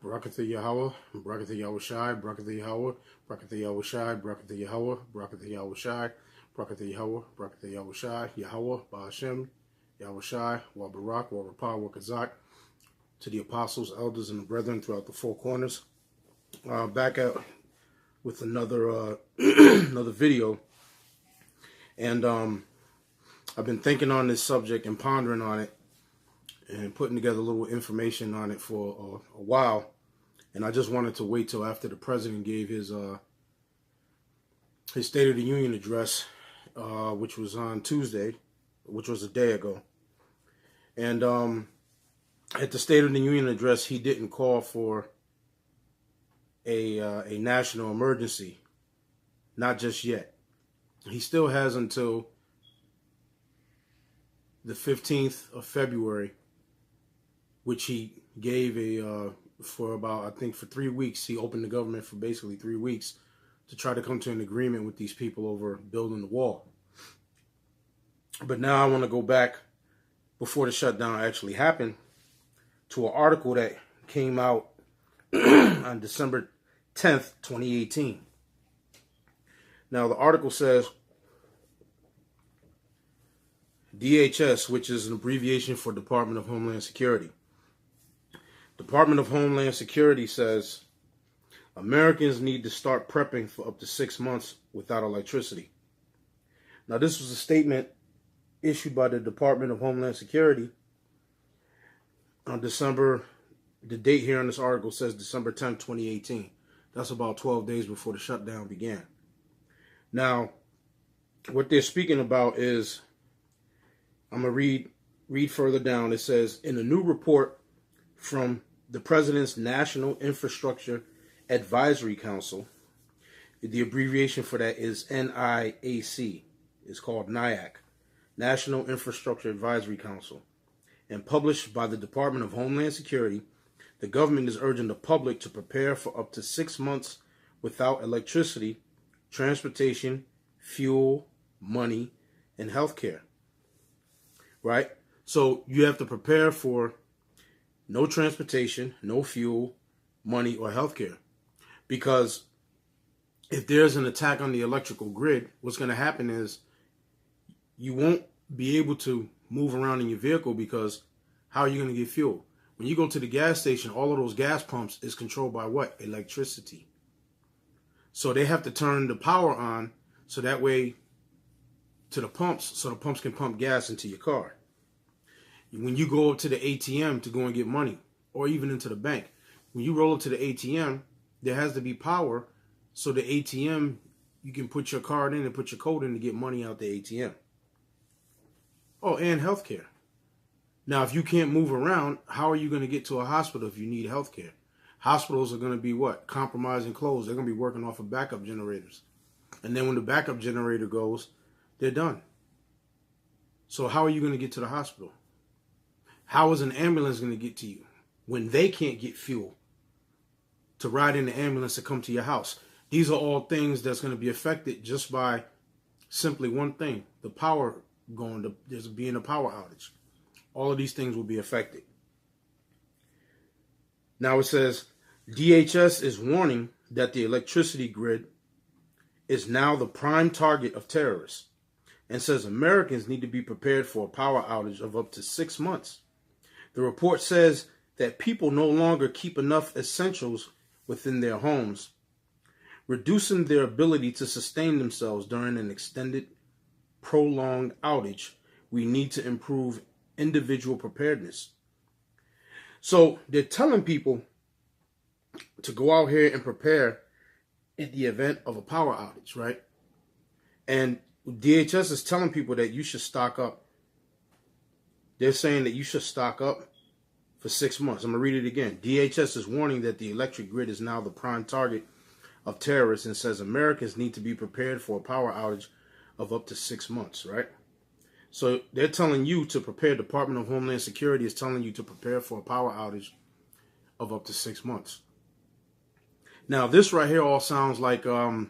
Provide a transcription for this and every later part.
Barakatha Yahweh, Barakatha Yahweh Shai, Barakatha Yahweh, Barakatha Yahweh Shai, Barakatha Yahweh, Barakatha Yahweh Shai, Barakatha Yahweh, Barakatha Yahweh Shai, Yahweh, Ba'ashem, Yahweh Shai, Wa Barak, Wa Rapah, Wa Kazak, to the apostles, elders, and the brethren throughout the four corners. Back out with another another video, and I've been thinking on this subject and pondering on it, and putting together a little information on it for a while. And I just wanted to wait till after the president gave his State of the Union address, which was on Tuesday, which was a day ago. And at the State of the Union address, he didn't call for a national emergency, not just yet. He still has until the 15th of February, which he gave for about, I think for 3 weeks. He opened the government for basically 3 weeks to try to come to an agreement with these people over building the wall. But now I want to go back before the shutdown actually happened to an article that came out on December 10th, 2018. Now the article says DHS, which is an abbreviation for Department of Homeland Security. Department of Homeland Security says Americans need to start prepping for up to 6 months without electricity. Now, this was a statement issued by the Department of Homeland Security on December, the date here on this article says December 10th, 2018. That's about 12 days before the shutdown began. Now, what they're speaking about is, I'm going to read further down. It says, in a new report from the President's National Infrastructure Advisory Council, the abbreviation for that is NIAC. It's called NIAC, National Infrastructure Advisory Council, and published by the Department of Homeland Security, the government is urging the public to prepare for up to 6 months without electricity, transportation, fuel, money, and health care. Right? So you have to prepare for no transportation, no fuel, money, or health care. Because if there's an attack on the electrical grid, what's going to happen is you won't be able to move around in your vehicle, because how are you going to get fuel? When you go to the gas station, all of those gas pumps is controlled by what? Electricity. So they have to turn the power on so that way to the pumps, so the pumps can pump gas into your car. When you go up to the ATM to go and get money, or even into the bank, when you roll up to the ATM, there has to be power, so the ATM, you can put your card in and put your code in to get money out the ATM. Oh, and healthcare. Now, if you can't move around, how are you going to get to a hospital if you need healthcare? Hospitals are going to be what? Compromised and closed. They're going to be working off of backup generators. And then when the backup generator goes, they're done. So how are you going to get to the hospital? How is an ambulance going to get to you when they can't get fuel to ride in the ambulance to come to your house? These are all things that's going to be affected just by simply one thing, the power going to, there's being a power outage. All of these things will be affected. Now it says, DHS is warning that the electricity grid is now the prime target of terrorists, and says Americans need to be prepared for a power outage of up to 6 months. The report says that people no longer keep enough essentials within their homes, reducing their ability to sustain themselves during an extended, prolonged outage. We need to improve individual preparedness. So they're telling people to go out here and prepare in the event of a power outage, right? And DHS is telling people that you should stock up. They're saying that you should stock up for 6 months. I'm going to read it again. DHS is warning that the electric grid is now the prime target of terrorists, and says Americans need to be prepared for a power outage of up to 6 months, right? So they're telling you to prepare. Department of Homeland Security is telling you to prepare for a power outage of up to 6 months. Now, this right here all sounds like the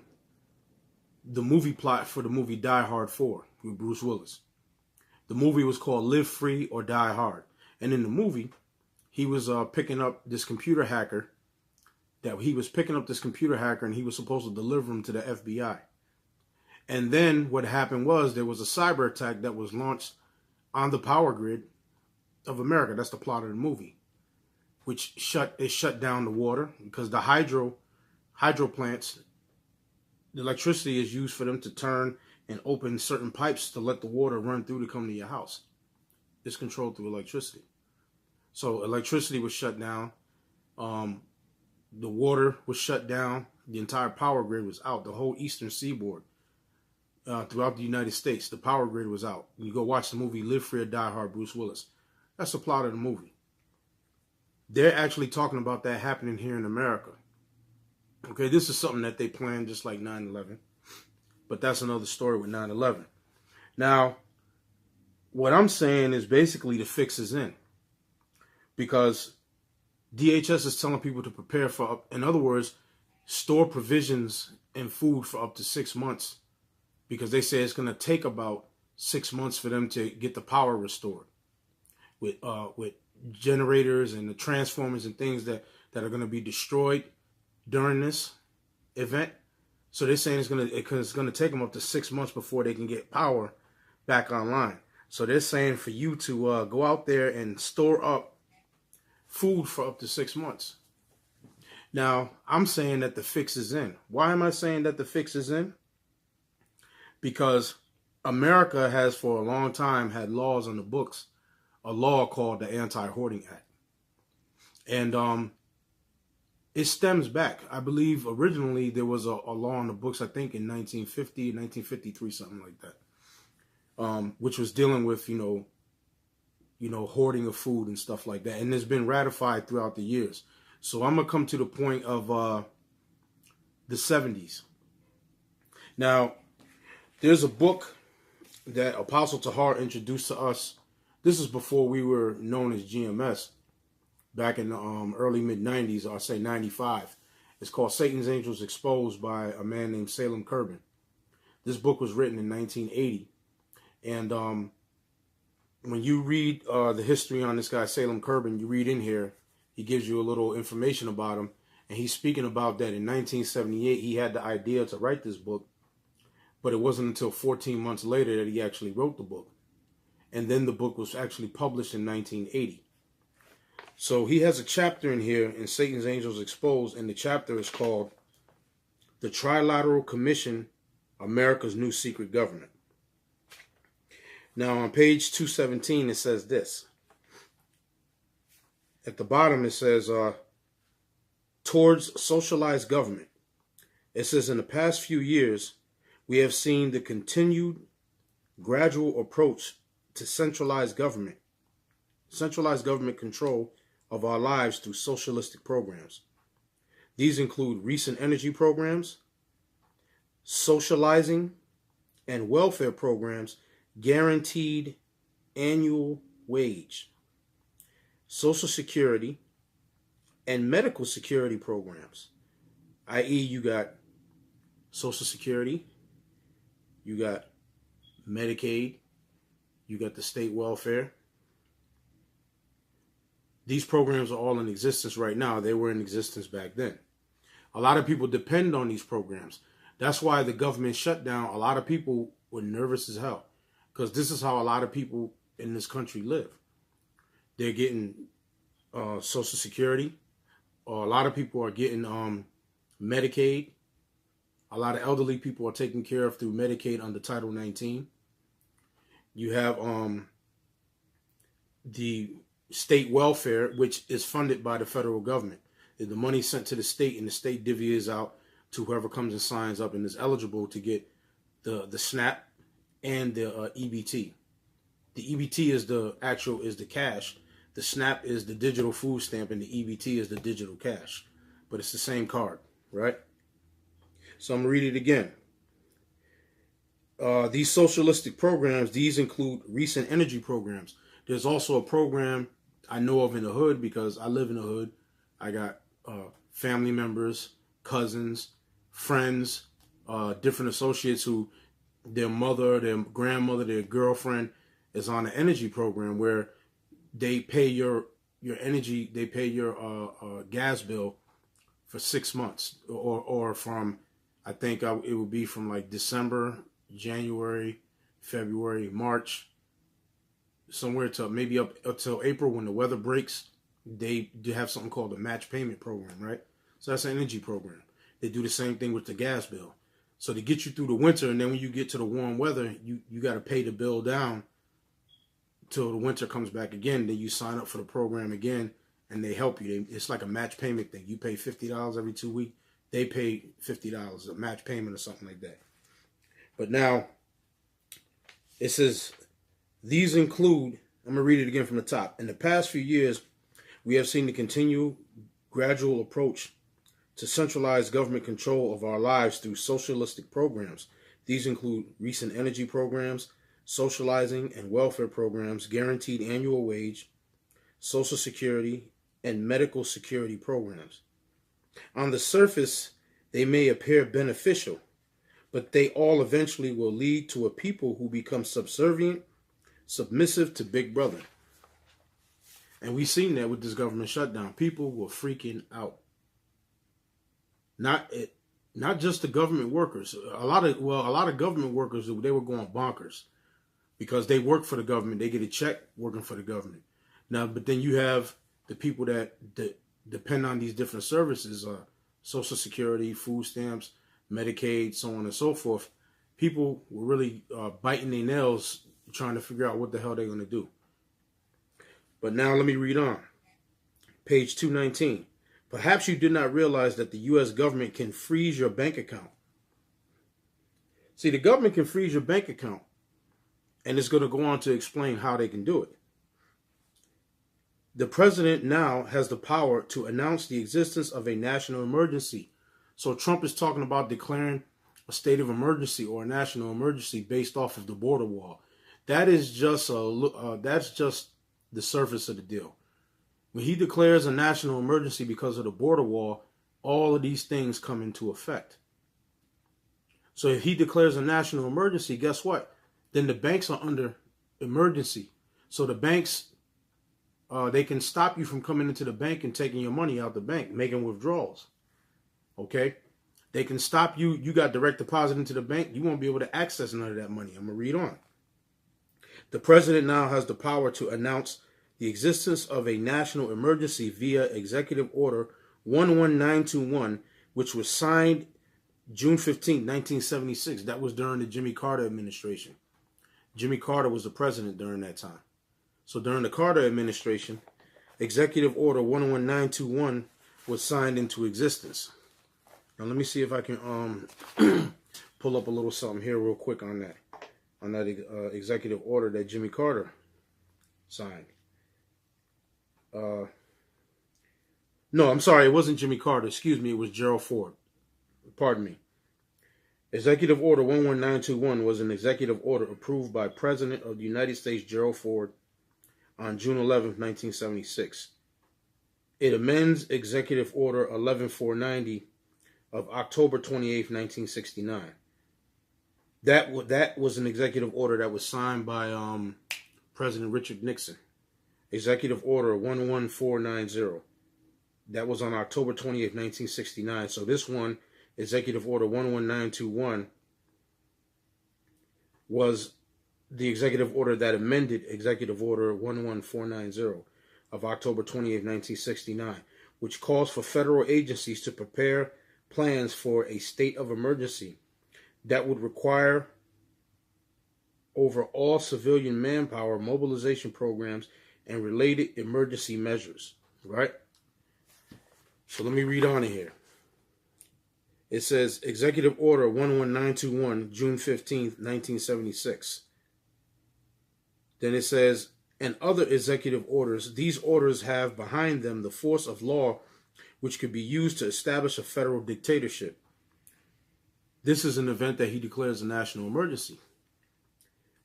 movie plot for the movie Die Hard 4 with Bruce Willis. The movie was called Live Free or Die Hard. And in the movie, he was picking up this computer hacker that he was picking up this computer hacker and he was supposed to deliver him to the FBI. And then what happened was there was a cyber attack that was launched on the power grid of America. That's the plot of the movie, which shut down the water because the hydro plants, the electricity is used for them to turn and open certain pipes to let the water run through to come to your house. It's controlled through electricity. So electricity was shut down. The water was shut down. The entire power grid was out. The whole eastern seaboard throughout the United States, the power grid was out. You go watch the movie Live Free or Die Hard, Bruce Willis. That's the plot of the movie. They're actually talking about that happening here in America. Okay, this is something that they planned just like 9/11. But that's another story with 9/11. Now, what I'm saying is basically the fix is in. Because DHS is telling people to prepare for, in other words, store provisions and food for up to 6 months. Because they say it's going to take about 6 months for them to get the power restored. With generators and the transformers and things that are going to be destroyed during this event. So they're saying it's going to take them up to 6 months before they can get power back online. So they're saying for you to go out there and store up food for up to 6 months. Now, I'm saying that the fix is in. Why am I saying that the fix is in? Because America has for a long time had laws on the books, a law called the Anti-Hoarding Act. And it stems back. I believe originally there was a law on the books, I think in 1950, 1953, something like that, which was dealing with, hoarding of food and stuff like that. And it's been ratified throughout the years. So I'm going to come to the point of the 70s. Now, there's a book that Apostle Tahar introduced to us. This is before we were known as GMS, back in the early mid-90s, or I'll say 95. It's called Satan's Angels Exposed by a man named Salem Kerben. This book was written in 1980. And when you read the history on this guy, Salem Kerben, you read in here, he gives you a little information about him. And he's speaking about that in 1978, he had the idea to write this book. But it wasn't until 14 months later that he actually wrote the book. And then the book was actually published in 1980. So he has a chapter in here in Satan's Angels Exposed, and the chapter is called The Trilateral Commission, America's New Secret Government. Now on page 217 it says this. At the bottom it says, towards socialized government. It says, in the past few years, we have seen the continued gradual approach to centralized government control of our lives through socialistic programs. These include recent energy programs, socializing, and welfare programs, guaranteed annual wage, Social Security, and medical security programs, i.e. you got Social Security, you got Medicaid, you got the state welfare. These programs are all in existence right now. They were in existence back then. A lot of people depend on these programs. That's why the government shut down. A lot of people were nervous as hell because this is how a lot of people in this country live. They're getting Social Security. Or a lot of people are getting Medicaid. A lot of elderly people are taken care of through Medicaid under Title 19. You have the state welfare, which is funded by the federal government. The money sent to the state, and the state divvies out to whoever comes and signs up and is eligible to get the SNAP and the EBT. The EBT is the cash. The SNAP is the digital food stamp, and the EBT is the digital cash. But it's the same card, right? So I'm going to read it again. These socialistic programs, these include recent energy programs. There's also a program I know of in the hood because I live in the hood. I got family members, cousins, friends, different associates who their mother, their grandmother, their girlfriend is on an energy program where they pay your energy, they pay your gas bill for 6 months, or from, I think it would be from like December, January, February, March, somewhere to maybe up until April when the weather breaks. They do have something called a match payment program, right? So that's an energy program. They do the same thing with the gas bill. So to get you through the winter, and then when you get to the warm weather, you got to pay the bill down till the winter comes back again. Then you sign up for the program again, and they help you. It's like a match payment thing. You pay $50 every 2 weeks. They pay $50, a match payment or something like that. But now, it says, these include, I'm going to read it again from the top. In the past few years, we have seen the continued gradual approach to centralized government control of our lives through socialistic programs. These include recent energy programs, socializing and welfare programs, guaranteed annual wage, Social Security, and medical security programs. On the surface, they may appear beneficial, but they all eventually will lead to a people who become subservient, submissive to Big Brother. And we've seen that with this government shutdown. People were freaking out. Not just the government workers. A lot of government workers, they were going bonkers because they work for the government. They get a check working for the government. Now, but then you have the people that depend on these different services, Social Security, food stamps, Medicaid, so on and so forth. People were really biting their nails trying to figure out what the hell they're going to do. But now let me read on. Page 219. Perhaps you did not realize that the U.S. government can freeze your bank account. See, the government can freeze your bank account, and it's going to go on to explain how they can do it. The president now has the power to announce the existence of a national emergency. So Trump is talking about declaring a state of emergency or a national emergency based off of the border wall. That is just that's just the surface of the deal. When he declares a national emergency because of the border wall, all of these things come into effect. So if he declares a national emergency, guess what? Then the banks are under emergency. So the banks, they can stop you from coming into the bank and taking your money out the bank, making withdrawals. Okay? They can stop you. You got direct deposit into the bank. You won't be able to access none of that money. I'm going to read on. The president now has the power to announce the existence of a national emergency via Executive Order 11921, which was signed June 15, 1976. That was during the Jimmy Carter administration. Jimmy Carter was the president during that time. So during the Carter administration, Executive Order 11921 was signed into existence. Now let me see if I can pull up a little something here real quick on that executive order that Jimmy Carter signed. No, I'm sorry, it wasn't Jimmy Carter. Excuse me, it was Gerald Ford. Pardon me. Executive Order 11921 was an executive order approved by President of the United States Gerald Ford on June 11, 1976. It amends Executive Order 11490 of October 28, 1969. That was an executive order that was signed by President Richard Nixon. Executive Order 11490. That was on October 28, 1969. So this one, Executive Order 11921, was the executive order that amended Executive Order 11490 of October 28, 1969, which calls for federal agencies to prepare plans for a state of emergency that would require over all civilian manpower mobilization programs and related emergency measures, right? So let me read on in here. It says Executive Order 11921, June 15th, 1976. Then it says, and other executive orders. These orders have behind them the force of law which could be used to establish a federal dictatorship. This is an event that he declares a national emergency.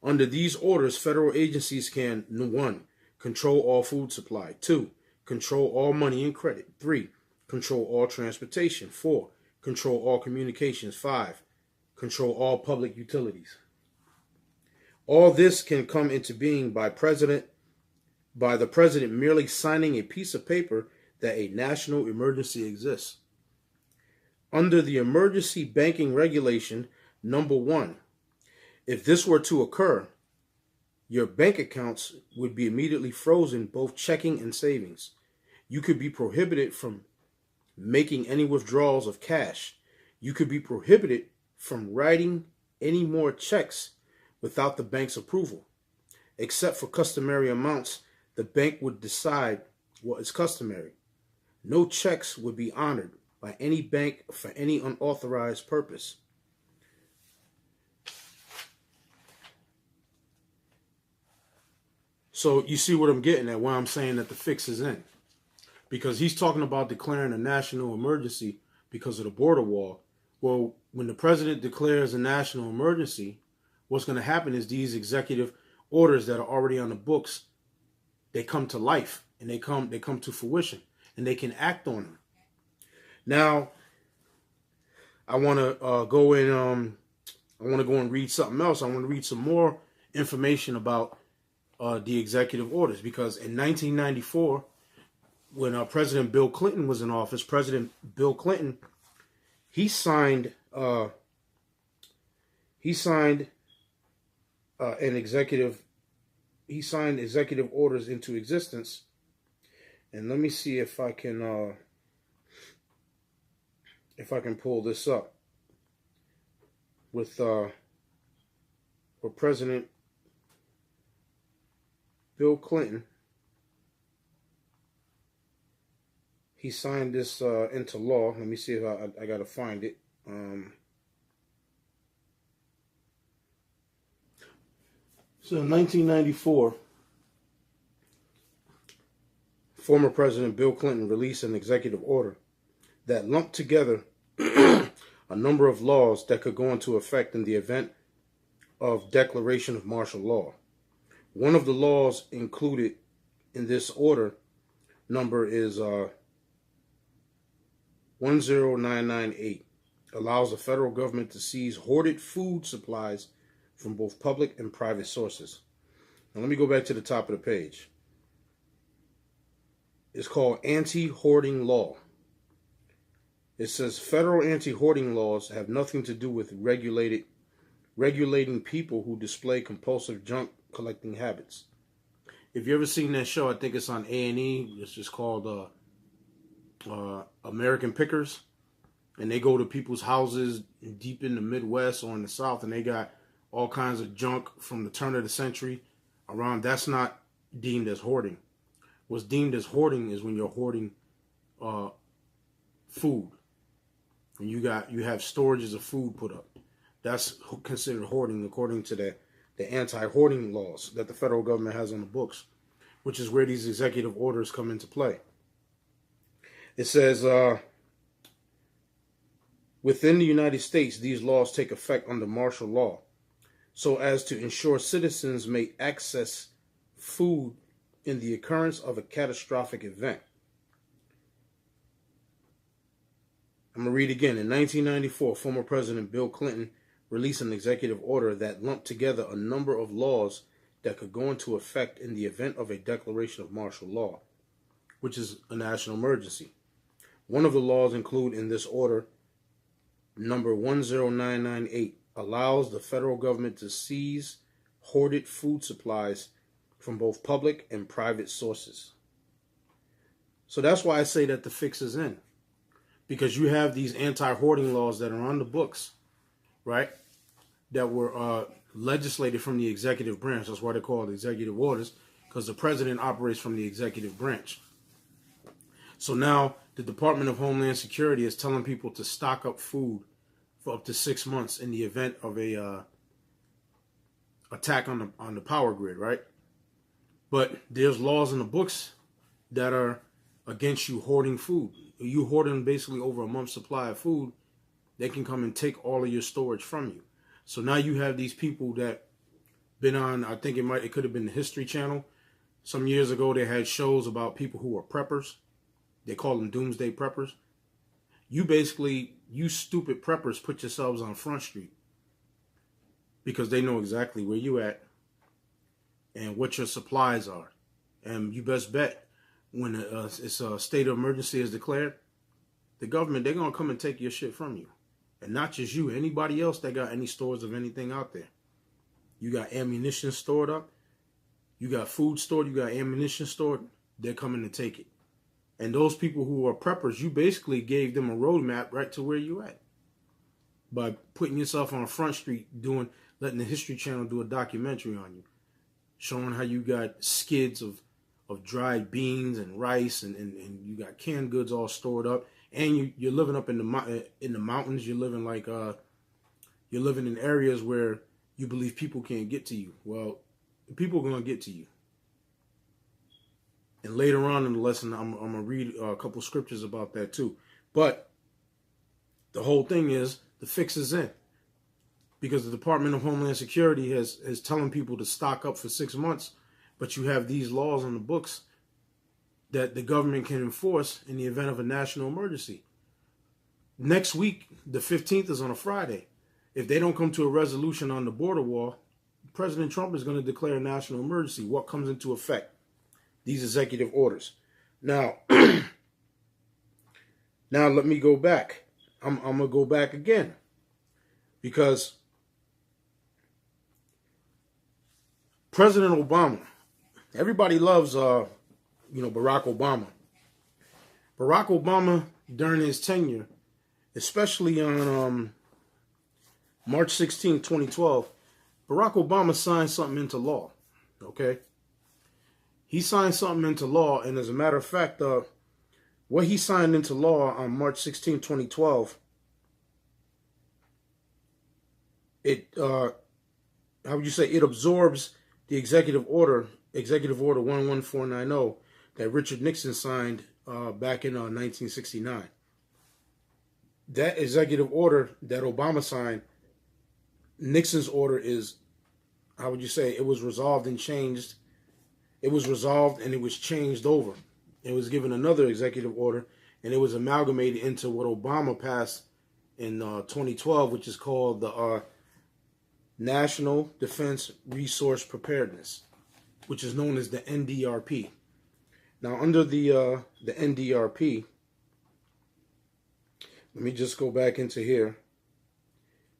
Under these orders, federal agencies can, 1, control all food supply. 2, control all money and credit. 3, control all transportation. 4, control all communications. 5, control all public utilities. All this can come into being by the president merely signing a piece of paper that a national emergency exists. Under the emergency banking regulation number 1, if this were to occur, your bank accounts would be immediately frozen, both checking and savings. You could be prohibited from making any withdrawals of cash. You could be prohibited from writing any more checks without the bank's approval. Except for customary amounts, the bank would decide what is customary. No checks would be honored by any bank for any unauthorized purpose. So you see what I'm getting at, why I'm saying that the fix is in. Because he's talking about declaring a national emergency because of the border wall. Well, when the president declares a national emergency, what's going to happen is these executive orders that are already on the books, they come to life and they come to fruition and they can act on them. Now, I want to go and read something else. I want to read some more information about the executive orders, because in 1994, when President Bill Clinton was in office, President Bill Clinton, he signed executive orders into existence. And let me see if I can pull this up with President Bill Clinton. He signed this into law. Let me see if I got to find it. So in 1994, former President Bill Clinton released an executive order that lumped together a number of laws that could go into effect in the event of declaration of martial law. One of the laws included in this order number is 10998, allows the federal government to seize hoarded food supplies from both public and private sources. Now let me go back to the top of the page. It's called Anti-Hoarding Law. It says federal anti-hoarding laws have nothing to do with regulating people who display compulsive junk collecting habits. If you ever seen that show, I think it's on A&E. It's just called American Pickers, and they go to people's houses deep in the Midwest or in the South, and they got all kinds of junk from the turn of the century around. That's not deemed as hoarding. What's deemed as hoarding is when you're hoarding food, and you have storages of food put up. That's considered hoarding according to the anti-hoarding laws that the federal government has on the books, which is where these executive orders come into play. It says, within the United States, these laws take effect under martial law, so as to ensure citizens may access food in the occurrence of a catastrophic event. I'm going to read again. In 1994, former President Bill Clinton released an executive order that lumped together a number of laws that could go into effect in the event of a declaration of martial law, which is a national emergency. One of the laws included in this order, number 10998, allows the federal government to seize hoarded food supplies from both public and private sources. So that's why I say that the fix is in. Because you have these anti-hoarding laws that are on the books, right? That were legislated from the executive branch. That's why they're called executive orders, because the president operates from the executive branch. So now the Department of Homeland Security is telling people to stock up food for up to 6 months in the event of a attack on the power grid, right? But there's laws in the books that are against you hoarding food. You hoarding basically over a month's supply of food, they can come and take all of your storage from you. So now you have these people that been on, I think it could have been the History Channel. Some years ago, they had shows about people who were preppers. They call them doomsday preppers. You stupid preppers put yourselves on Front Street because they know exactly where you at and what your supplies are. And you best bet when it's a state of emergency is declared, the government, they're going to come and take your shit from you. And not just you, anybody else that got any stores of anything out there. You got ammunition stored up, you got food stored, you got ammunition stored, they're coming to take it. And those people who are preppers, you basically gave them a roadmap right to where you at. By putting yourself on Front Street, letting the History Channel do a documentary on you, showing how you got skids of dried beans and rice, and you got canned goods all stored up, and you're living up in the mountains. You're living you're living in areas where you believe people can't get to you. Well, people are gonna get to you. And later on in the lesson, I'm gonna read a couple scriptures about that too. But the whole thing is the fix is in, because the Department of Homeland Security is telling people to stock up for 6 months, but you have these laws on the books that the government can enforce in the event of a national emergency. Next week, the 15th is on a Friday. If they don't come to a resolution on the border wall, President Trump is going to declare a national emergency. What comes into effect? These executive orders. Now, now let me go back. I'm going to go back again, because President Obama, everybody loves, Barack Obama. Barack Obama, during his tenure, especially on March 16, 2012, Barack Obama signed something into law, okay? He signed something into law, and as a matter of fact, what he signed into law on March 16, 2012, it absorbs the executive order 11490 that Richard Nixon signed back in 1969. That executive order that Obama signed, Nixon's order is, it was resolved and changed. It was resolved and it was changed over. It was given another executive order, and it was amalgamated into what Obama passed in 2012, which is called the National Defense Resource Preparedness, which is known as the NDRP. Now, under the NDRP, let me just go back into here,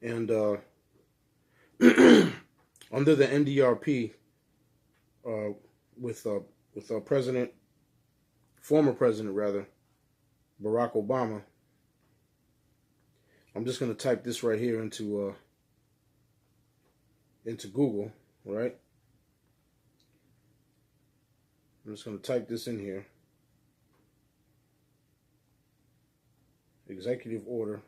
and under the NDRP, with former president Barack Obama. I'm just going to type this right here into Google, right? I'm just going to type this in here. Executive Order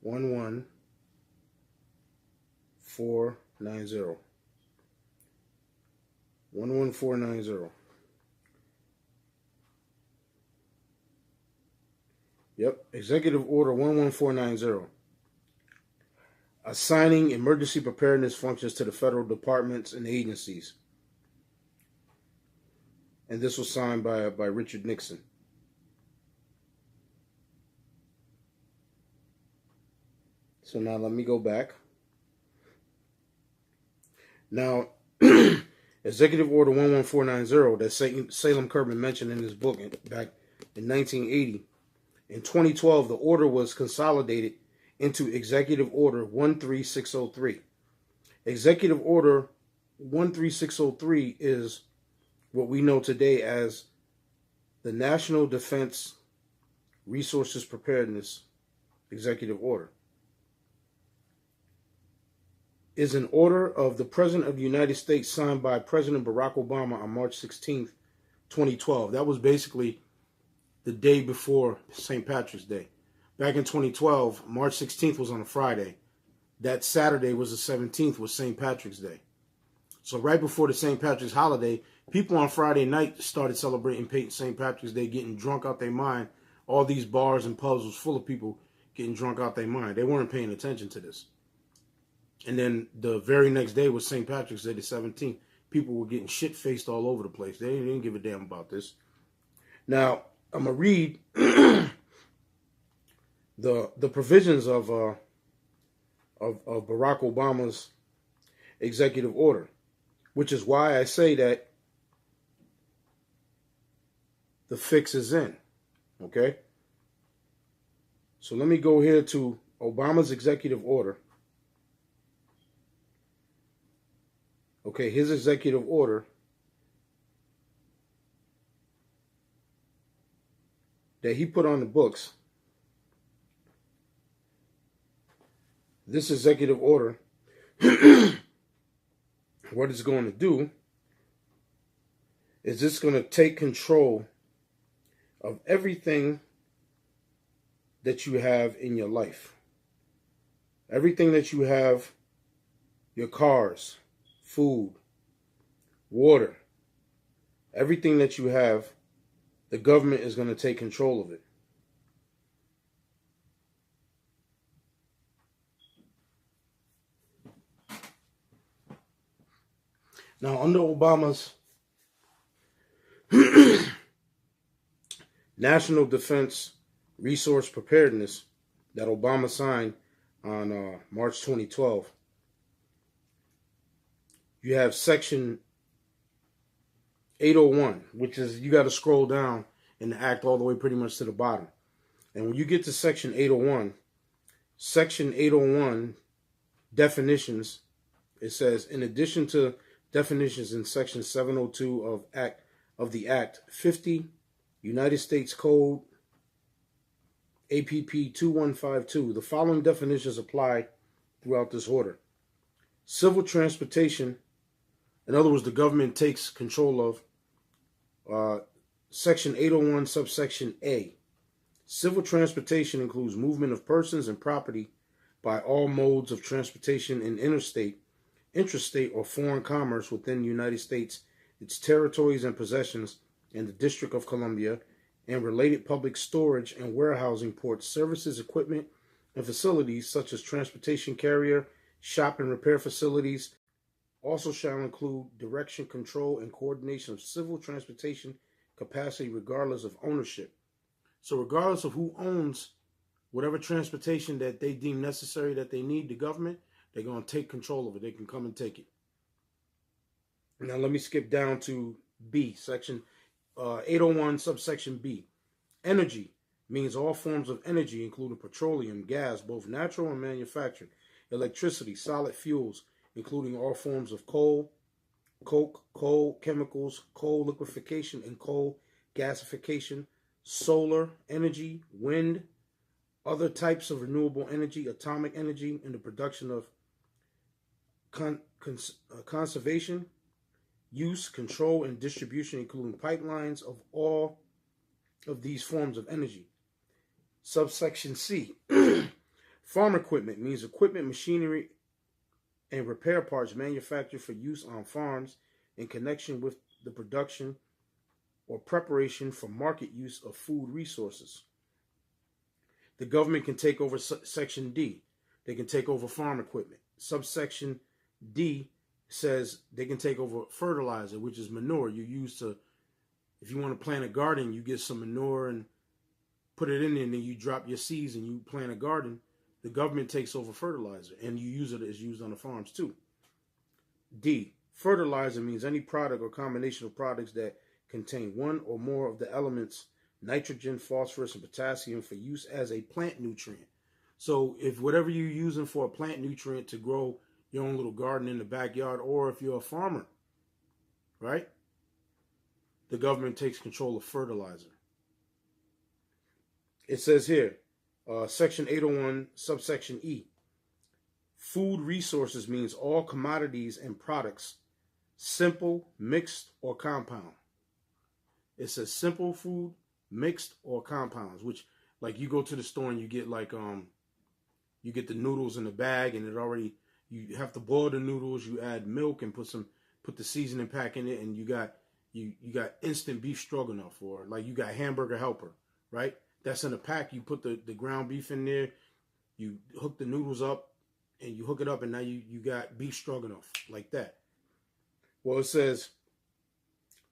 11490. 11490. Yep, Executive Order 11490. Assigning emergency preparedness functions to the federal departments and agencies. And this was signed by Richard Nixon. So now let me go back. Now, Executive Order 11490 that Salem Kirkman mentioned in his book back in 1980. In 2012, the order was consolidated into Executive Order 13603. Executive Order 13603 is what we know today as the National Defense Resources Preparedness Executive Order. Is an order of the President of the United States signed by President Barack Obama on March 16th, 2012. That was basically the day before St. Patrick's Day. Back in 2012, March 16th was on a Friday. That Saturday was the 17th, was St. Patrick's Day. So right before the St. Patrick's holiday, people on Friday night started celebrating St. Patrick's Day, getting drunk out their mind. All these bars and pubs was full of people getting drunk out their mind. They weren't paying attention to this. And then the very next day was St. Patrick's Day, the 17th. People were getting shit-faced all over the place. They didn't give a damn about this. Now, I'm going to read the provisions of Barack Obama's executive order, which is why I say that the fix is in. Okay? So let me go here to Obama's executive order. Okay, his executive order that he put on the books. This executive order, what it's going to do is it's going to take control of everything that you have in your life. Everything that you have, your cars, food, water, everything that you have, the government is going to take control of it. Now, under Obama's National Defense Resource Preparedness that Obama signed on March 2012, you have Section 801, which is, you got to scroll down in the act all the way pretty much to the bottom. And when you get to Section 801 definitions, it says, in addition to definitions in Section 702 of the Act 50, United States Code, APP 2152, the following definitions apply throughout this order. Civil transportation, in other words, the government takes control of Section 801, subsection A. Civil transportation includes movement of persons and property by all modes of transportation in interstate, intrastate, or foreign commerce within the United States, its territories and possessions, and the District of Columbia, and related public storage and warehousing ports, services, equipment, and facilities such as transportation carrier, shop and repair facilities. Also shall include direction, control, and coordination of civil transportation capacity regardless of ownership. So regardless of who owns whatever transportation that they deem necessary that they need, the government, they're going to take control of it. They can come and take it. Now let me skip down to B, Section 801, subsection B. Energy means all forms of energy, including petroleum, gas, both natural and manufactured, electricity, solid fuels, including all forms of coal, coke, coal chemicals, coal liquefaction, and coal gasification, solar energy, wind, other types of renewable energy, atomic energy, and the production of conservation, use, control, and distribution, including pipelines of all of these forms of energy. Subsection C. Farm equipment means equipment, machinery, and repair parts manufactured for use on farms in connection with the production or preparation for market use of food resources. The government can take over Section D. They can take over farm equipment. Subsection D says they can take over fertilizer, which is manure you use to, if you want to plant a garden, you get some manure and put it in there, and then you drop your seeds and you plant a garden. The government takes over fertilizer, and you use it as used on the farms too. D, fertilizer means any product or combination of products that contain one or more of the elements nitrogen, phosphorus, and potassium for use as a plant nutrient. So if whatever you're using for a plant nutrient to grow your own little garden in the backyard, or if you're a farmer, right? The government takes control of fertilizer. It says here, Section 801, subsection E. Food resources means all commodities and products, simple, mixed, or compound. It says simple food, mixed, or compounds, which, like, you go to the store and you get like you get the noodles in the bag, and it already, you have to boil the noodles, you add milk and put the seasoning pack in it, and you got instant beef stroganoff, or like you got hamburger helper, right? That's in a pack. You put the ground beef in there, you hook the noodles up, and you hook it up, and now you got beef stroganoff, like that. Well, it says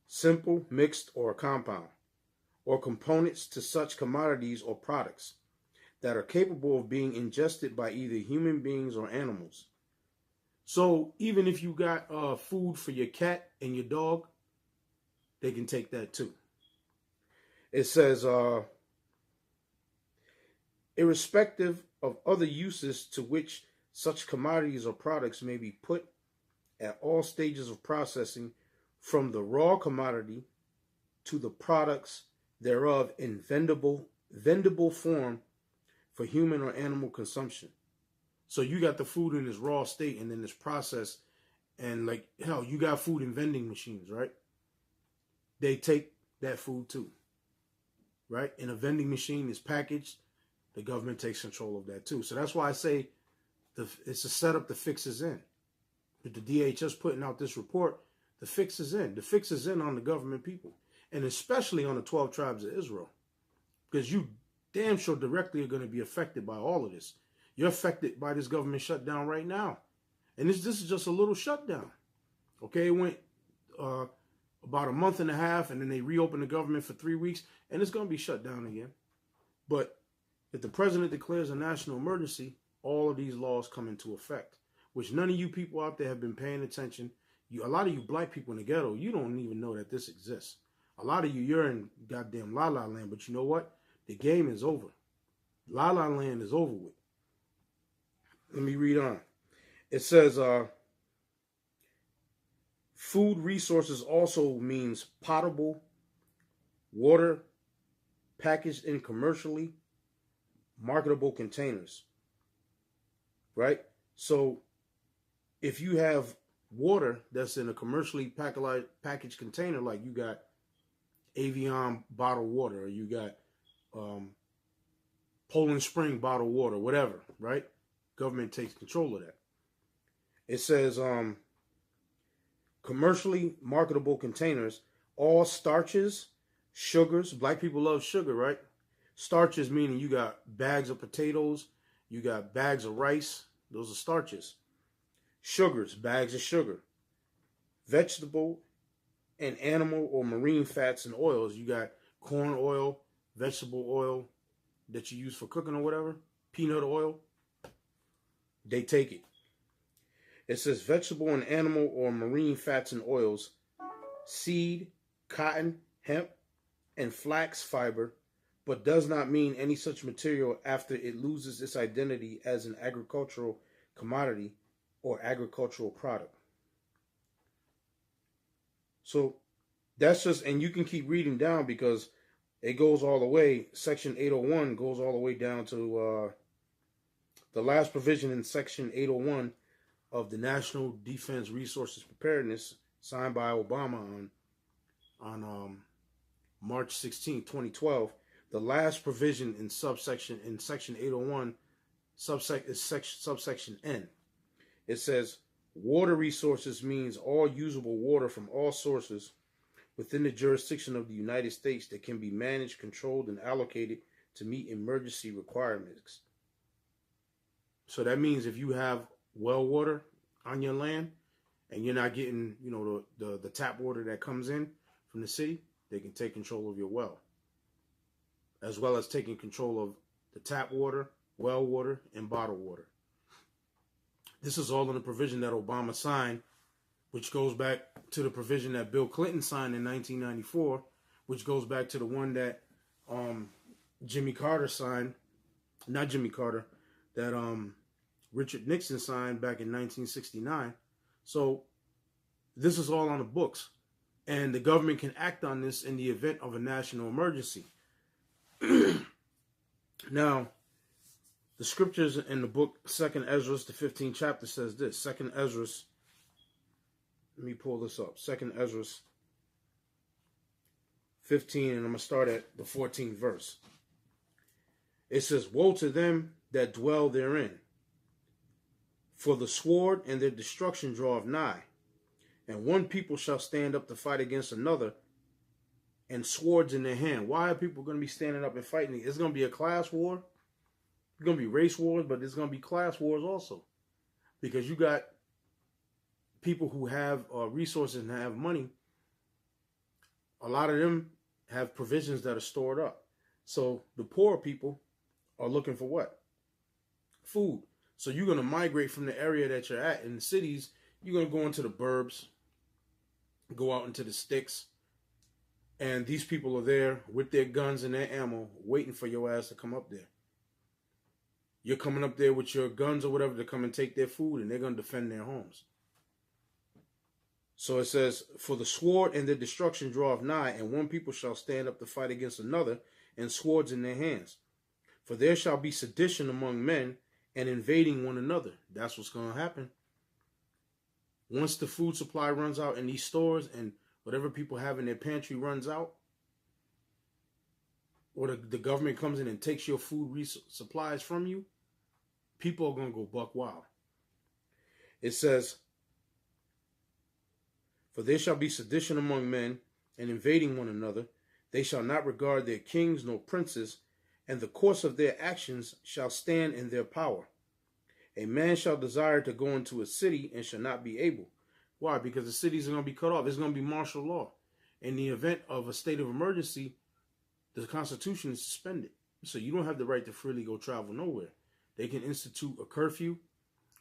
simple, mixed, or compound, or components to such commodities or products that are capable of being ingested by either human beings or animals. So even if you got food for your cat and your dog, they can take that too. It says, irrespective of other uses to which such commodities or products may be put at all stages of processing, from the raw commodity to the products thereof in vendable form for human or animal consumption. So you got the food in its raw state and then it's processed, and like hell, you got food in vending machines, right? They take that food too, right? And a vending machine is packaged. The government takes control of that too. So that's why I say it's a setup. The fix is in. With the DHS putting out this report, the fix is in. The fix is in on the government people, and especially on the 12 tribes of Israel, because you damn sure directly are going to be affected by all of this. You're affected by this government shutdown right now, and this is just a little shutdown. Okay, it went about a month and a half, and then they reopened the government for 3 weeks, and it's going to be shut down again. But if the president declares a national emergency, all of these laws come into effect, which none of you people out there have been paying attention. A lot of you black people in the ghetto, you don't even know that this exists. A lot of you, you're in goddamn La La Land, but you know what? The game is over. La La Land is over with. Let me read on. It says, food resources also means potable water packaged in commercially marketable containers, right? So if you have water that's in a commercially packaged container, like you got Evian bottled water, or you got Poland Spring bottled water, whatever, right? Government takes control of that. It says commercially marketable containers, all starches, sugars. Black people love sugar, right? Starches meaning you got bags of potatoes, you got bags of rice. Those are starches. Sugars, bags of sugar. Vegetable and animal or marine fats and oils. You got corn oil, vegetable oil that you use for cooking or whatever, peanut oil. They take it. It says vegetable and animal or marine fats and oils, seed, cotton, hemp, and flax fiber, but does not mean any such material after it loses its identity as an agricultural commodity or agricultural product. So that's just, and you can keep reading down because it goes all the way, section 801 goes all the way down to the last provision in section 801 of the National Defense Resources Preparedness, signed by Obama on March 16, 2012. The last provision in section 801, subsection N. It says, water resources means all usable water from all sources within the jurisdiction of the United States that can be managed, controlled, and allocated to meet emergency requirements. So that means if you have well water on your land and you're not getting, the tap water that comes in from the city, they can take control of your well, as well as taking control of the tap water, well water, and bottled water. This is all in the provision that Obama signed, which goes back to the provision that Bill Clinton signed in 1994, which goes back to the one that Jimmy Carter signed, not Jimmy Carter, that Richard Nixon signed back in 1969. So this is all on the books, and the government can act on this in the event of a national emergency. Now, the scriptures in the book 2nd Ezra, the 15th chapter, says this. 2nd Ezra, let me pull this up. 2nd Ezra 15, and I'm going to start at the 14th verse. It says, woe to them that dwell therein, for the sword and their destruction draweth nigh. And one people shall stand up to fight against another, and swords in their hand. Why are people going to be standing up and fighting? It's going to be a class war. It's going to be race wars, but there's going to be class wars also. Because you got people who have resources and have money. A lot of them have provisions that are stored up. So the poor people are looking for what? Food. So you're going to migrate from the area that you're at. In the cities, you're going to go into the burbs, go out into the sticks, And these people are there with their guns and their ammo waiting for your ass to come up there. You're coming up there with your guns or whatever to come and take their food, and they're going to defend their homes. So it says, for the sword and the destruction draweth nigh, and one people shall stand up to fight against another, and swords in their hands. For there shall be sedition among men, and invading one another. That's what's going to happen. Once the food supply runs out in these stores, and whatever people have in their pantry runs out, or the government comes in and takes your food supplies from you, people are going to go buck wild. It says, for there shall be sedition among men, and invading one another. They shall not regard their kings nor princes, and the course of their actions shall stand in their power. A man shall desire to go into a city and shall not be able. Why? Because the cities are going to be cut off. It's going to be martial law. In the event of a state of emergency, the Constitution is suspended. So you don't have the right to freely go travel nowhere. They can institute a curfew,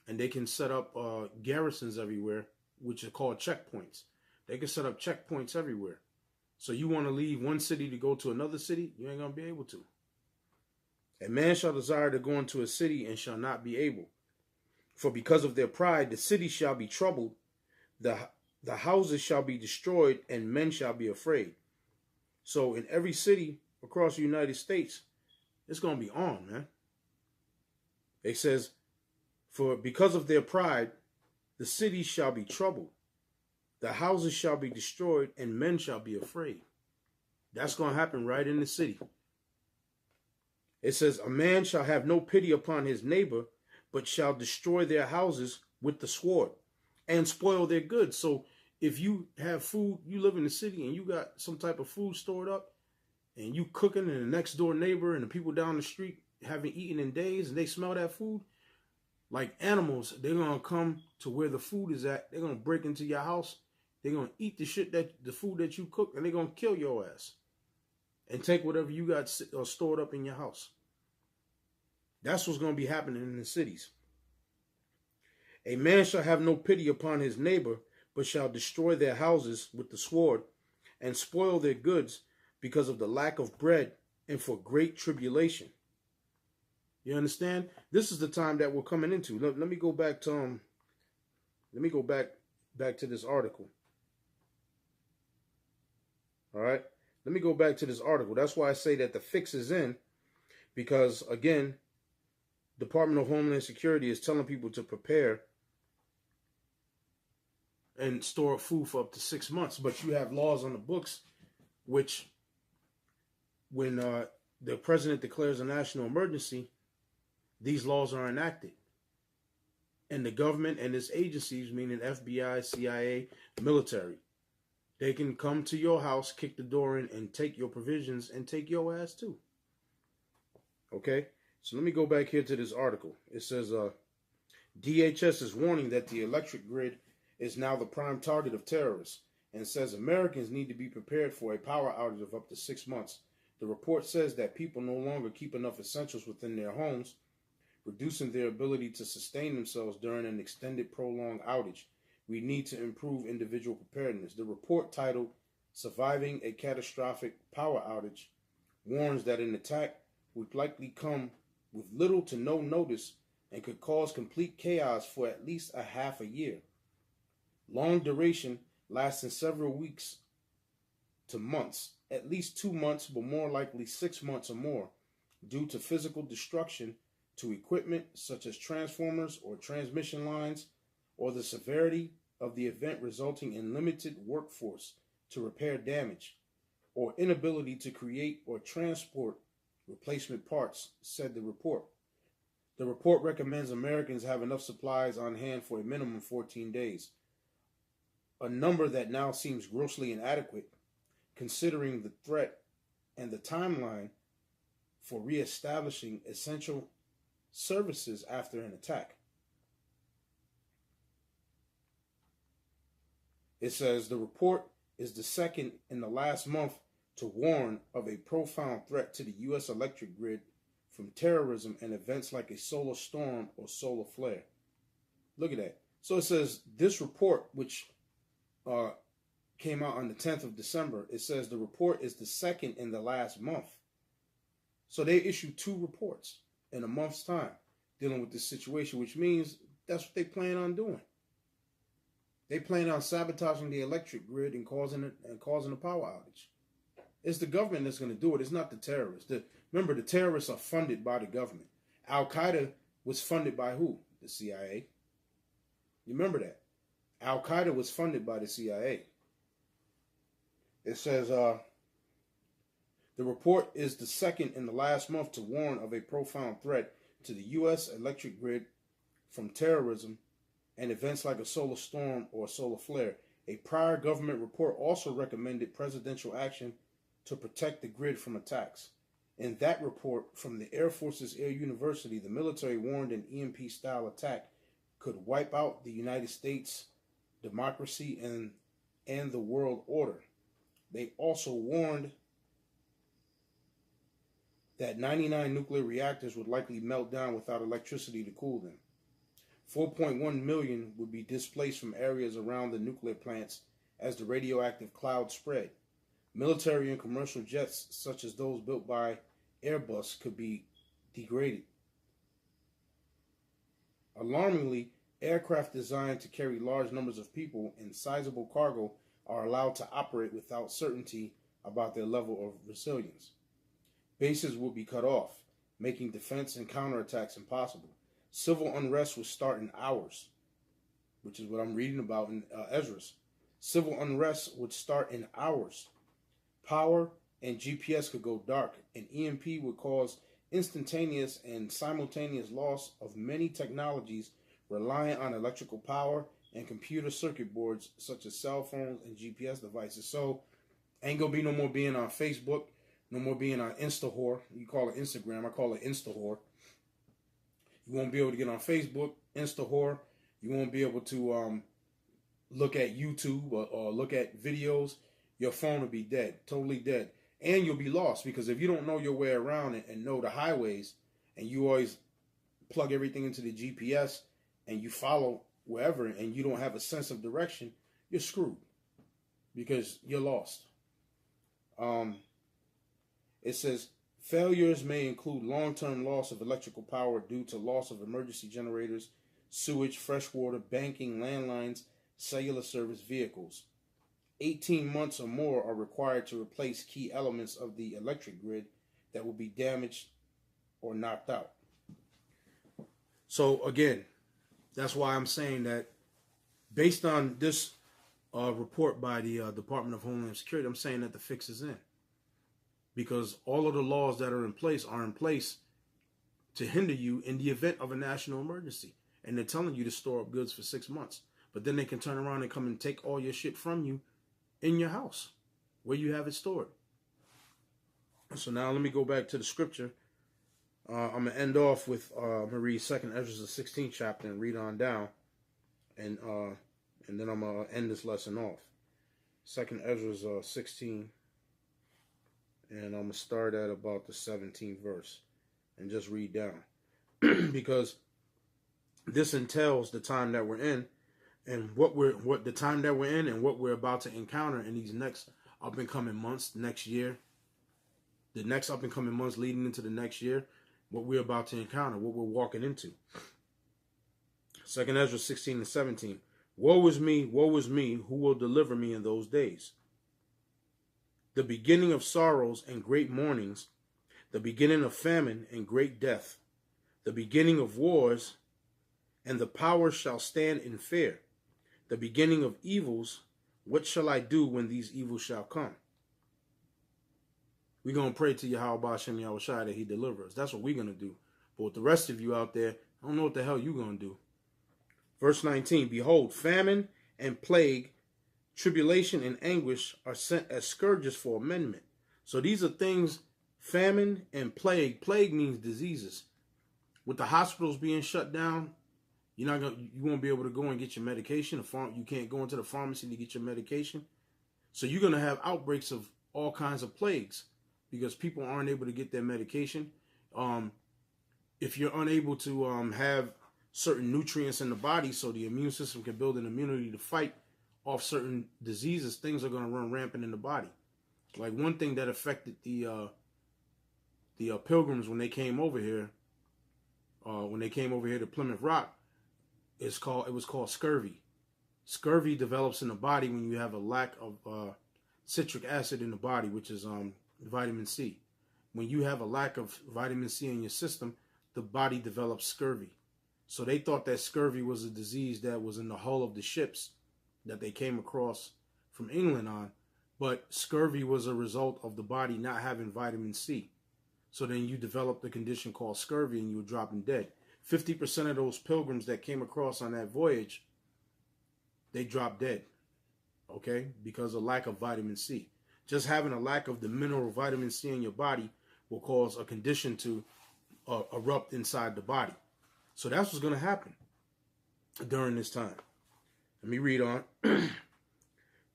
and they can set up garrisons everywhere, which are called checkpoints. They can set up checkpoints everywhere. So you want to leave one city to go to another city, you ain't going to be able to. A man shall desire to go into a city and shall not be able. For because of their pride, the city shall be troubled, the houses shall be destroyed, and men shall be afraid. So in every city across the United States, it's going to be on, man. It says, for because of their pride, the cities shall be troubled, the houses shall be destroyed, and men shall be afraid. That's going to happen right in the city. It says, a man shall have no pity upon his neighbor, but shall destroy their houses with the sword and spoil their goods. So if you have food, you live in the city and you got some type of food stored up and you cooking, and the next door neighbor and the people down the street haven't eaten in days and they smell that food, like animals, they're going to come to where the food is at. They're going to break into your house. They're going to eat the food that you cook, and they're going to kill your ass and take whatever you got stored up in your house. That's what's going to be happening in the cities. A man shall have no pity upon his neighbor, but shall destroy their houses with the sword and spoil their goods because of the lack of bread and for great tribulation. You understand? This is the time that we're coming into. Let me go back to back to this article. All right? Let me go back to this article. That's why I say that the fix is in, because again, Department of Homeland Security is telling people to prepare and store food for up to 6 months. But you have laws on the books which, when the president declares a national emergency, these laws are enacted. And the government and its agencies, meaning FBI, CIA, military, they can come to your house, kick the door in, and take your provisions and take your ass too. Okay? So let me go back here to this article. It says, DHS is warning that the electric grid is now the prime target of terrorists, and says Americans need to be prepared for a power outage of up to 6 months. The report says that people no longer keep enough essentials within their homes, reducing their ability to sustain themselves during an extended, prolonged outage. We need to improve individual preparedness. The report, titled Surviving a Catastrophic Power Outage, warns that an attack would likely come with little to no notice and could cause complete chaos for at least a half a year. Long duration, lasting several weeks to months, at least 2 months, but more likely 6 months or more, due to physical destruction to equipment such as transformers or transmission lines, or the severity of the event resulting in limited workforce to repair damage, or inability to create or transport replacement parts, said the report. The report recommends Americans have enough supplies on hand for a minimum of 14 days, a number that now seems grossly inadequate considering the threat and the timeline for reestablishing essential services after an attack. It says the report is the second in the last month to warn of a profound threat to the U.S. electric grid from terrorism and events like a solar storm or solar flare. Look at that. So it says this report, which came out on the 10th of December. It says the report is the second in the last month. So they issued 2 reports in a month's time dealing with this situation, which means that's what they plan on doing. They plan on sabotaging the electric grid and causing a power outage. It's the government that's going to do it. It's not the terrorists. Remember, the terrorists are funded by the government. Al-Qaeda was funded by who? The CIA. You remember that? Al-Qaeda was funded by the CIA. It says, the report is the second in the last month to warn of a profound threat to the U.S. electric grid from terrorism and events like a solar storm or a solar flare. A prior government report also recommended presidential action to protect the grid from attacks. In that report from the Air Force's Air University, the military warned an EMP-style attack could wipe out the United States democracy and the world order. They also warned that 99 nuclear reactors would likely melt down without electricity to cool them. 4.1 million would be displaced from areas around the nuclear plants as the radioactive cloud spread. Military and commercial jets, such as those built by Airbus, could be degraded. Alarmingly, aircraft designed to carry large numbers of people and sizable cargo are allowed to operate without certainty about their level of resilience. Bases will be cut off, making defense and counterattacks impossible. Civil unrest will start in hours, which is what I'm reading about in Esdras. Civil unrest would start in hours. Power and GPS could go dark. An EMP would cause instantaneous and simultaneous loss of many technologies reliant on electrical power and computer circuit boards such as cell phones and GPS devices. So ain't gonna be no more being on Facebook, no more being on InstaWhore. You call it Instagram, I call it InstaWhore. You won't be able to get on Facebook, InstaWhore. You won't be able to look at YouTube or look at videos. Your phone will be dead, totally dead. And you'll be lost, because if you don't know your way around and know the highways, and you always plug everything into the GPS and you follow wherever and you don't have a sense of direction, you're screwed because you're lost. It says failures may include long-term loss of electrical power due to loss of emergency generators, sewage, freshwater, banking, landlines, cellular service vehicles. 18 months or more are required to replace key elements of the electric grid that will be damaged or knocked out. So again, that's why I'm saying that based on this report by the Department of Homeland Security, I'm saying that the fix is in. Because all of the laws that are in place to hinder you in the event of a national emergency. And they're telling you to store up goods for 6 months. But then they can turn around and come and take all your shit from you in your house where you have it stored. So now let me go back to the scripture. I'm going to end off with, I'm going to read 2nd Esdras, the 16th chapter, and read on down. And then I'm going to end this lesson off. 2nd Esdras 16. And I'm going to start at about the 17th verse and just read down. Because this entails the time that we're in, and what the time that we're in and what we're about to encounter in these next up and coming months, next year, the next up and coming months leading into the next year, what we're about to encounter, what we're walking into. 2nd Esdras 16 and 17. Woe is me, who will deliver me in those days? The beginning of sorrows and great mournings, the beginning of famine and great death, the beginning of wars, and the powers shall stand in fear. The beginning of evils, what shall I do when these evils shall come? We're going to pray to Yahweh Hashem Yahushua that he deliver us. That's what we're going to do. But with the rest of you out there, I don't know what the hell you're going to do. Verse 19, behold, famine and plague, tribulation and anguish are sent as scourges for amendment. So these are things, famine and plague. Plague means diseases. With the hospitals being shut down, you won't be able to go and get your medication. You can't go into the pharmacy to get your medication. So you're going to have outbreaks of all kinds of plagues because people aren't able to get their medication. If you're unable to have certain nutrients in the body so the immune system can build an immunity to fight off certain diseases, things are going to run rampant in the body. Like one thing that affected the Pilgrims when they came over here, to Plymouth Rock, it was called scurvy. Scurvy develops in the body when you have a lack of citric acid in the body, which is vitamin C. When you have a lack of vitamin C in your system, the body develops scurvy. So they thought that scurvy was a disease that was in the hull of the ships that they came across from England on, but scurvy was a result of the body not having vitamin C. So then you developed a condition called scurvy and you were dropping dead. 50% of those pilgrims that came across on that voyage, they dropped dead, okay, because of lack of vitamin C. Just having a lack of the mineral vitamin C in your body will cause a condition to erupt inside the body. So that's what's going to happen during this time. Let me read on.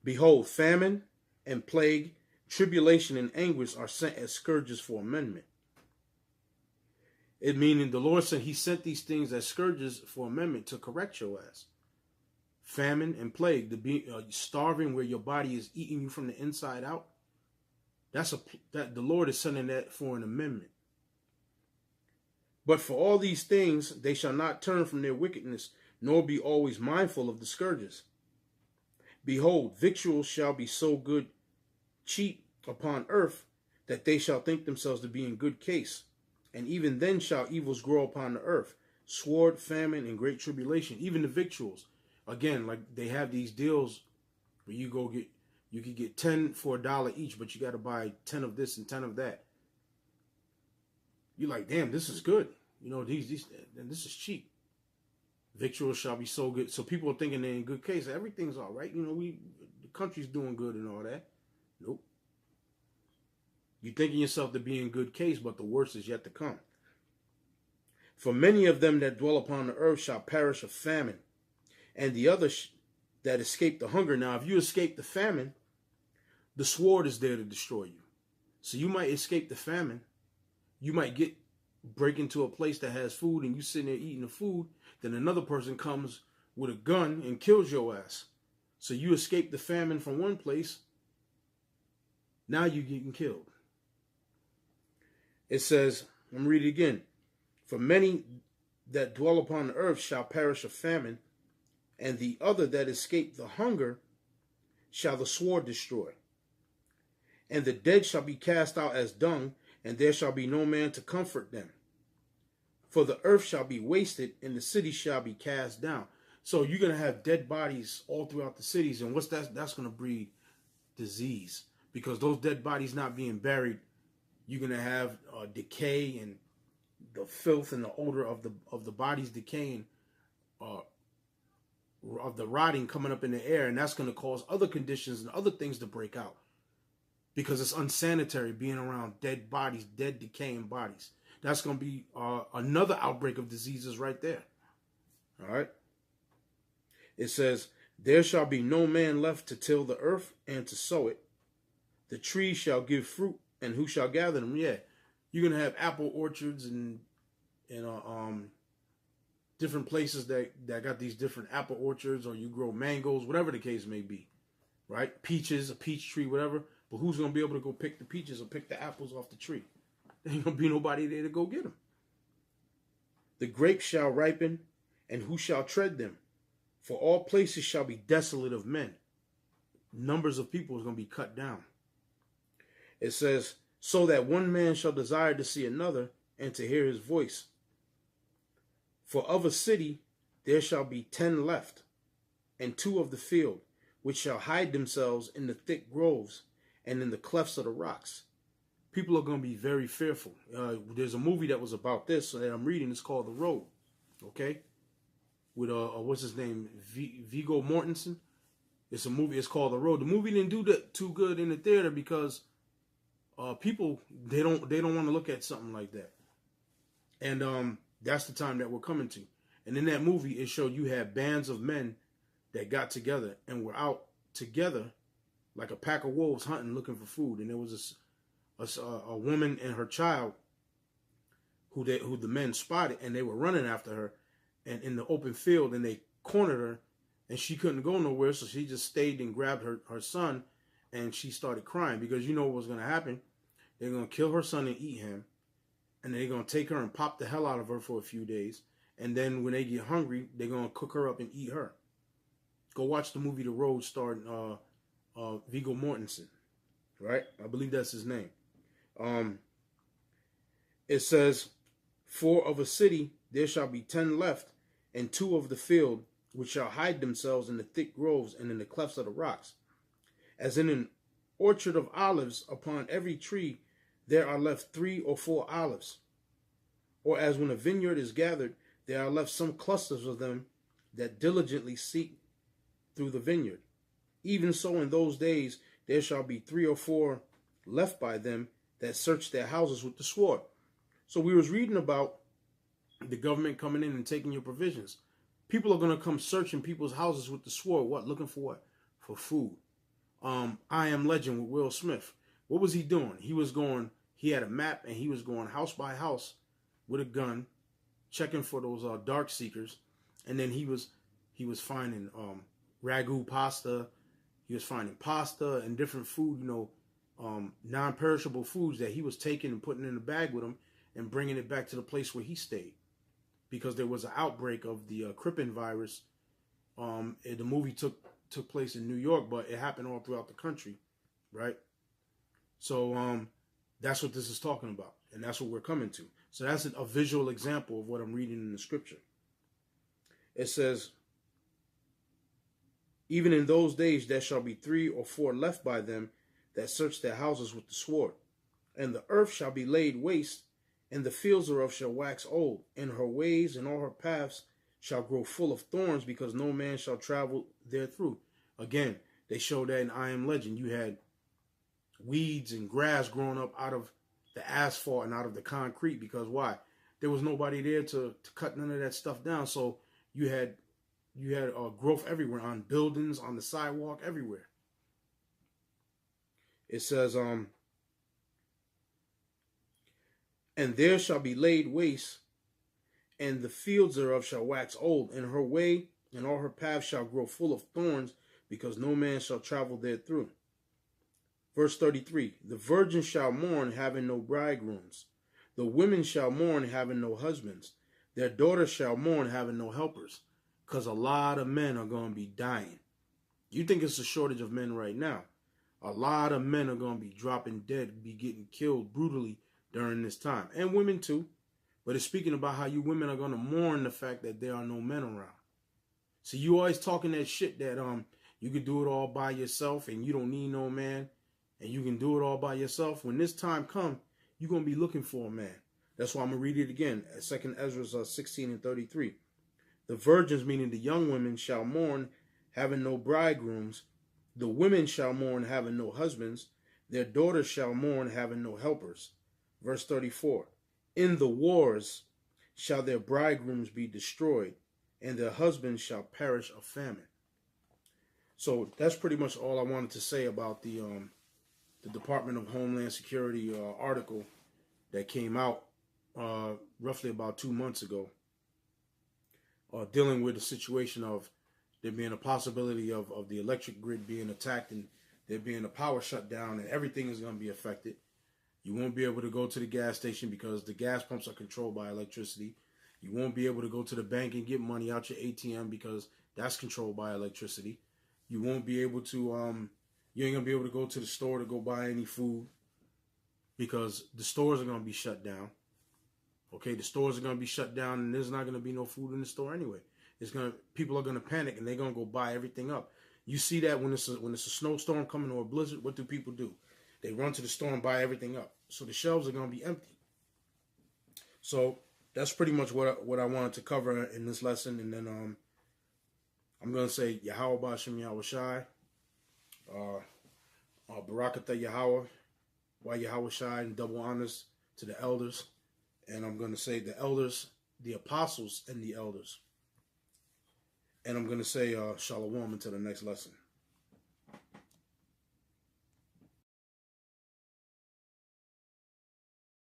Behold, famine and plague, tribulation and anguish are sent as scourges for amendment. It meaning the Lord said he sent these things as scourges for amendment to correct your ass. Famine and plague, to be starving where your body is eating you from the inside out. That the Lord is sending that for an amendment. But for all these things, they shall not turn from their wickedness, nor be always mindful of the scourges. Behold, victuals shall be so good, cheap upon earth, that they shall think themselves to be in good case. And even then shall evils grow upon the earth, sword, famine, and great tribulation. Even the victuals. Again, like they have these deals where you could get 10 for $1 each, but you got to buy 10 of this and 10 of that. You're like, damn, this is good. You know, this is cheap. Victuals shall be so good. So people are thinking they're in good case. Everything's all right. You know, the country's doing good and all that. Nope. You're thinking yourself to be in good case, but the worst is yet to come. For many of them that dwell upon the earth shall perish of famine, and the others that escape the hunger. Now, if you escape the famine, the sword is there to destroy you. So you might escape the famine. You might break into a place that has food and you sitting there eating the food. Then another person comes with a gun and kills your ass. So you escape the famine from one place. Now you're getting killed. It says, let me read it again. For many that dwell upon the earth shall perish of famine, and the other that escape the hunger shall the sword destroy. And the dead shall be cast out as dung, and there shall be no man to comfort them. For the earth shall be wasted, and the city shall be cast down. So you're going to have dead bodies all throughout the cities, and what's that? That's going to breed disease. Because those dead bodies not being buried, you're going to have decay and the filth and the odor of the bodies decaying, of the rotting coming up in the air, and that's going to cause other conditions and other things to break out. Because it's unsanitary being around dead bodies, dead decaying bodies. That's going to be another outbreak of diseases right there. All right. It says, there shall be no man left to till the earth and to sow it. The trees shall give fruit, and who shall gather them? Yeah, you're going to have apple orchards and different places that got these different apple orchards, or you grow mangoes, whatever the case may be. Right? Peaches, a peach tree, whatever. But who's going to be able to go pick the peaches or pick the apples off the tree? There ain't going to be nobody there to go get them. The grapes shall ripen, and who shall tread them? For all places shall be desolate of men. Numbers of people is going to be cut down. It says, so that one man shall desire to see another and to hear his voice. For of a city there shall be 10 left, and 2 of the field, which shall hide themselves in the thick groves and in the clefts of the rocks. People are going to be very fearful. There's a movie that was about this that I'm reading. It's called The Road. Okay? With, what's his name? Viggo Mortensen. It's a movie. It's called The Road. The movie didn't do that too good in the theater because people, they don't want to look at something like that. And that's the time that we're coming to. And in that movie, it showed you had bands of men that got together and were out together like a pack of wolves hunting, looking for food. And there was a woman and her child who the men spotted, and they were running after her and in the open field, and they cornered her and she couldn't go nowhere, so she just stayed and grabbed her son, and she started crying because you know what was going to happen. They're going to kill her son and eat him, and they're going to take her and pop the hell out of her for a few days, and then when they get hungry, they're going to cook her up and eat her. Go watch the movie The Road starring Viggo Mortensen, right? I believe that's his name. It says, "For of a city there shall be 10 left, and 2 of the field, which shall hide themselves in the thick groves and in the clefts of the rocks. As in an orchard of olives, upon every tree there are left 3 or 4 olives. Or as when a vineyard is gathered, there are left some clusters of them that diligently seek through the vineyard. Even so in those days there shall be 3 or 4 left by them that search their houses with the sword." So we was reading about the government coming in and taking your provisions. People are going to come searching people's houses with the sword. What? Looking for what? For food. I Am Legend with Will Smith. What was he doing? He had a map and he was going house by house with a gun, checking for those dark seekers. And then he was finding ragu pasta. He was finding pasta and different food, non-perishable foods that he was taking and putting in a bag with him and bringing it back to the place where he stayed. Because there was an outbreak of the Crippen virus. The movie took place in New York, but it happened all throughout the country, right? So that's what this is talking about, and that's what we're coming to. So that's a visual example of what I'm reading in the scripture. It says, "Even in those days there shall be 3 or 4 left by them that search their houses with the sword. And the earth shall be laid waste, and the fields thereof shall wax old, and her ways and all her paths shall grow full of thorns, because no man shall travel therethrough." Again, they showed that in I Am Legend. You had weeds and grass growing up out of the asphalt and out of the concrete, because why? There was nobody there to cut none of that stuff down. So you had growth everywhere, on buildings, on the sidewalk, everywhere. It says, "And there shall be laid waste, and the fields thereof shall wax old, and her way and all her paths shall grow full of thorns, because no man shall travel therethrough." Verse 33, "The virgins shall mourn, having no bridegrooms. The women shall mourn, having no husbands. Their daughters shall mourn, having no helpers." Because a lot of men are going to be dying. You think it's a shortage of men right now. A lot of men are going to be dropping dead, be getting killed brutally during this time. And women too. But it's speaking about how you women are going to mourn the fact that there are no men around. So you always talking that shit that you can do it all by yourself and you don't need no man and you can do it all by yourself. When this time comes, you're going to be looking for a man. That's why I'm going to read it again. 2 Ezra 16 and 33. "The virgins," meaning the young women, "shall mourn, having no bridegrooms. The women shall mourn, having no husbands. Their daughters shall mourn, having no helpers." Verse 34. "In the wars shall their bridegrooms be destroyed, and their husbands shall perish of famine." So that's pretty much all I wanted to say about the Department of Homeland Security article that came out roughly about 2 months ago, dealing with the situation of there being a possibility of the electric grid being attacked and there being a power shutdown and everything is going to be affected. You won't be able to go to the gas station because the gas pumps are controlled by electricity. You won't be able to go to the bank and get money out your ATM because that's controlled by electricity. You won't be able to, you ain't going to be able to go to the store to go buy any food because the stores are going to be shut down. Okay, the stores are going to be shut down and there's not going to be no food in the store anyway. People are going to panic and they're going to go buy everything up. You see that when it's a snowstorm coming or a blizzard, what do people do? They run to the store and buy everything up. So the shelves are going to be empty. So that's pretty much what I wanted to cover in this lesson. And then I'm going to say Yahweh Bashem Yahweh Shai, Barakatah Yahweh, Why Yahweh Shai, and double honors to the elders. And I'm going to say the elders, the apostles, and the elders. And I'm going to say Shalom until the next lesson.